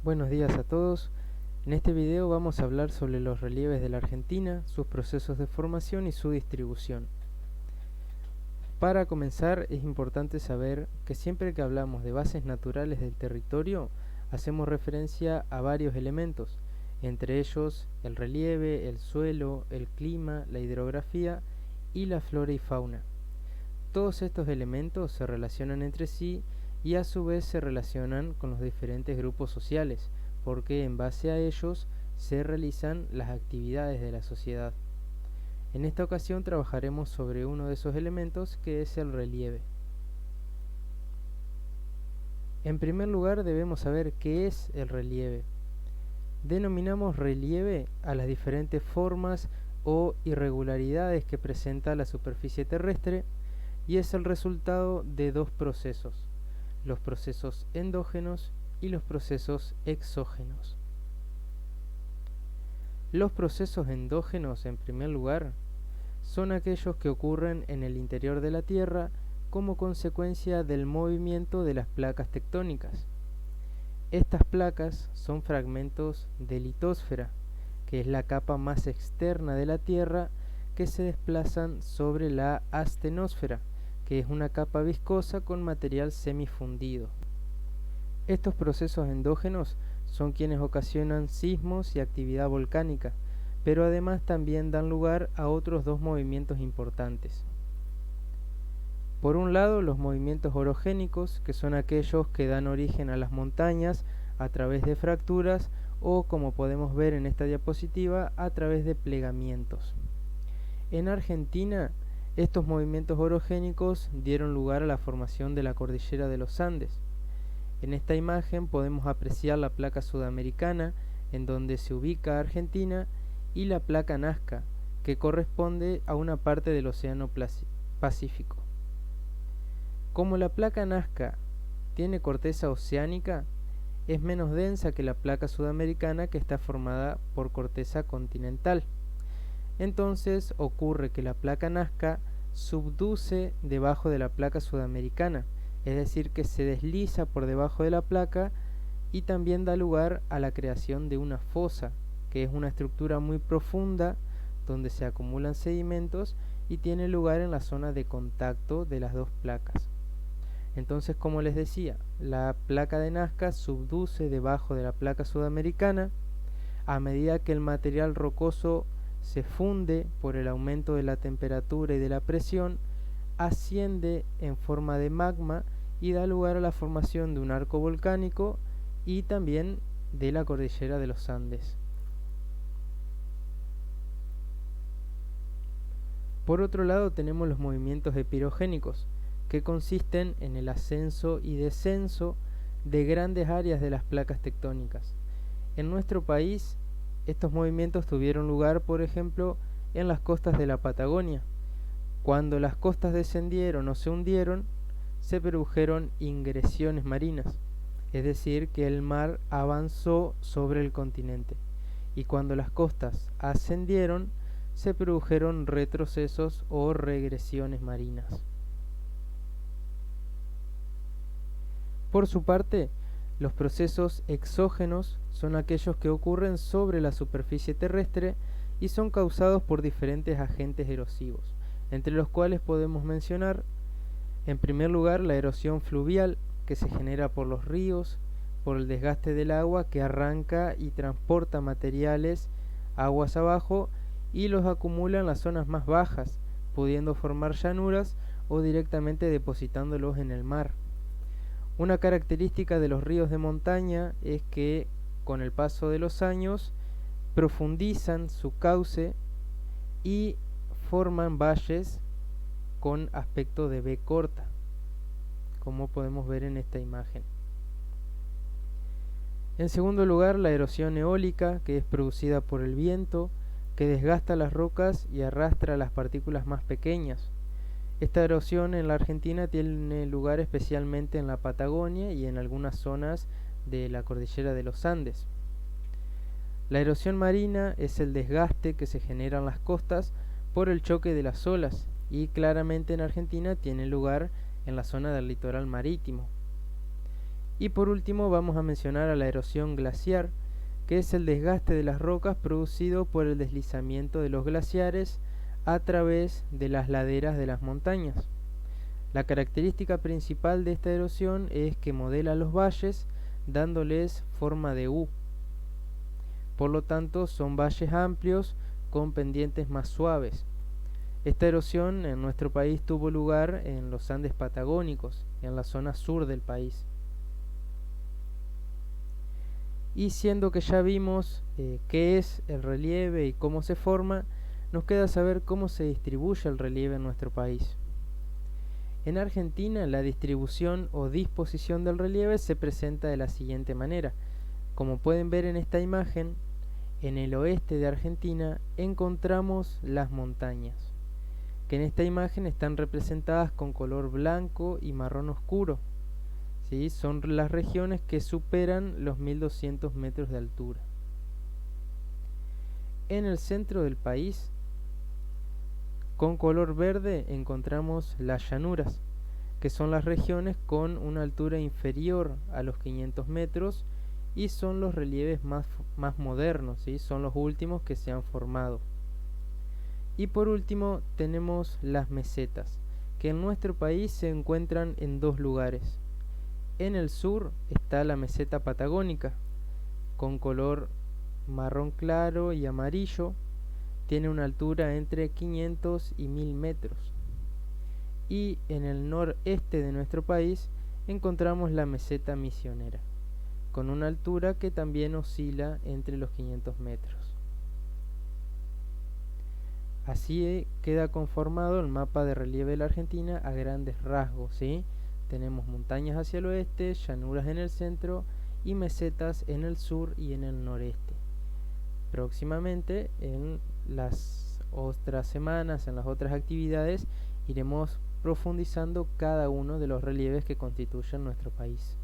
Buenos días a todos. En este video vamos a hablar sobre los relieves de la Argentina, sus procesos de formación y su distribución. Para comenzar, es importante saber que siempre que hablamos de bases naturales del territorio, hacemos referencia a varios elementos, entre ellos el relieve, el suelo, el clima, la hidrografía y la flora y fauna. Todos estos elementos se relacionan entre sí y a su vez se relacionan con los diferentes grupos sociales, porque en base a ellos se realizan las actividades de la sociedad. En esta ocasión trabajaremos sobre uno de esos elementos, que es el relieve. En primer lugar debemos saber qué es el relieve. Denominamos relieve a las diferentes formas o irregularidades que presenta la superficie terrestre, y es el resultado de dos procesos, los procesos endógenos y los procesos exógenos. Los procesos endógenos, en primer lugar, son aquellos que ocurren en el interior de la Tierra como consecuencia del movimiento de las placas tectónicas. Estas placas son fragmentos de litosfera, que es la capa más externa de la Tierra, que se desplazan sobre la astenosfera, que es una capa viscosa con material semifundido. Estos procesos endógenos son quienes ocasionan sismos y actividad volcánica, pero además también dan lugar a otros dos movimientos importantes. Por un lado, los movimientos orogénicos, que son aquellos que dan origen a las montañas a través de fracturas o, como podemos ver en esta diapositiva, a través de plegamientos. En Argentina, estos movimientos orogénicos dieron lugar a la formación de la cordillera de los Andes. En esta imagen podemos apreciar la placa sudamericana, en donde se ubica Argentina, y la placa Nazca, que corresponde a una parte del Océano Pacífico. Como la placa Nazca tiene corteza oceánica, es menos densa que la placa sudamericana, que está formada por corteza continental. Entonces ocurre que la placa Nazca subduce debajo de la placa sudamericana, es decir, que se desliza por debajo de la placa, y también da lugar a la creación de una fosa, que es una estructura muy profunda donde se acumulan sedimentos y tiene lugar en la zona de contacto de las dos placas. Entonces, como les decía, la placa de Nazca subduce debajo de la placa sudamericana. A medida que el material rocoso se funde por el aumento de la temperatura y de la presión, asciende en forma de magma y da lugar a la formación de un arco volcánico y también de la cordillera de los Andes. Por otro lado, tenemos los movimientos epirogénicos, que consisten en el ascenso y descenso de grandes áreas de las placas tectónicas. En nuestro país, estos movimientos tuvieron lugar, por ejemplo, en las costas de la Patagonia. Cuando las costas descendieron o se hundieron, se produjeron ingresiones marinas, es decir, que el mar avanzó sobre el continente. Y cuando las costas ascendieron, se produjeron retrocesos o regresiones marinas. Por su parte, los procesos exógenos son aquellos que ocurren sobre la superficie terrestre y son causados por diferentes agentes erosivos, entre los cuales podemos mencionar, en primer lugar, la erosión fluvial, que se genera por los ríos, por el desgaste del agua que arranca y transporta materiales aguas abajo y los acumula en las zonas más bajas, pudiendo formar llanuras o directamente depositándolos en el mar. Una característica de los ríos de montaña es que con el paso de los años profundizan su cauce y forman valles con aspecto de V corta, como podemos ver en esta imagen. En segundo lugar, la erosión eólica, que es producida por el viento, que desgasta las rocas y arrastra las partículas más pequeñas. Esta erosión en la Argentina tiene lugar especialmente en la Patagonia y en algunas zonas de la cordillera de los Andes. La erosión marina es el desgaste que se genera en las costas por el choque de las olas, y claramente en Argentina tiene lugar en la zona del litoral marítimo. Y por último vamos a mencionar a la erosión glaciar, que es el desgaste de las rocas producido por el deslizamiento de los glaciares a través de las laderas de las montañas. La característica principal de esta erosión es que modela los valles dándoles forma de U. Por lo tanto, son valles amplios con pendientes más suaves. Esta erosión en nuestro país tuvo lugar en los Andes patagónicos, en la zona sur del país. Y siendo que ya vimos qué es el relieve y cómo se forma, nos queda saber cómo se distribuye el relieve en nuestro país. En Argentina, la distribución o disposición del relieve se presenta de la siguiente manera. Como pueden ver en esta imagen, en el oeste de Argentina encontramos las montañas, que en esta imagen están representadas con color blanco y marrón oscuro. ¿Sí? Son las regiones que superan los 1200 metros de altura. En el centro del país, con color verde, encontramos las llanuras, que son las regiones con una altura inferior a los 500 metros y son los relieves más modernos, ¿sí? Son los últimos que se han formado. Y por último tenemos las mesetas, que en nuestro país se encuentran en dos lugares. En el sur está la meseta patagónica, con color marrón claro y amarillo, tiene una altura entre 500 y 1000 metros. Y en el noreste de nuestro país encontramos la meseta misionera, con una altura que también oscila entre los 500 metros. Así queda conformado el mapa de relieve de la Argentina a grandes rasgos, ¿sí? Tenemos montañas hacia el oeste, llanuras en el centro y mesetas en el sur y en el noreste. Próximamente, en las otras semanas, en las otras actividades, iremos profundizando cada uno de los relieves que constituyen nuestro país.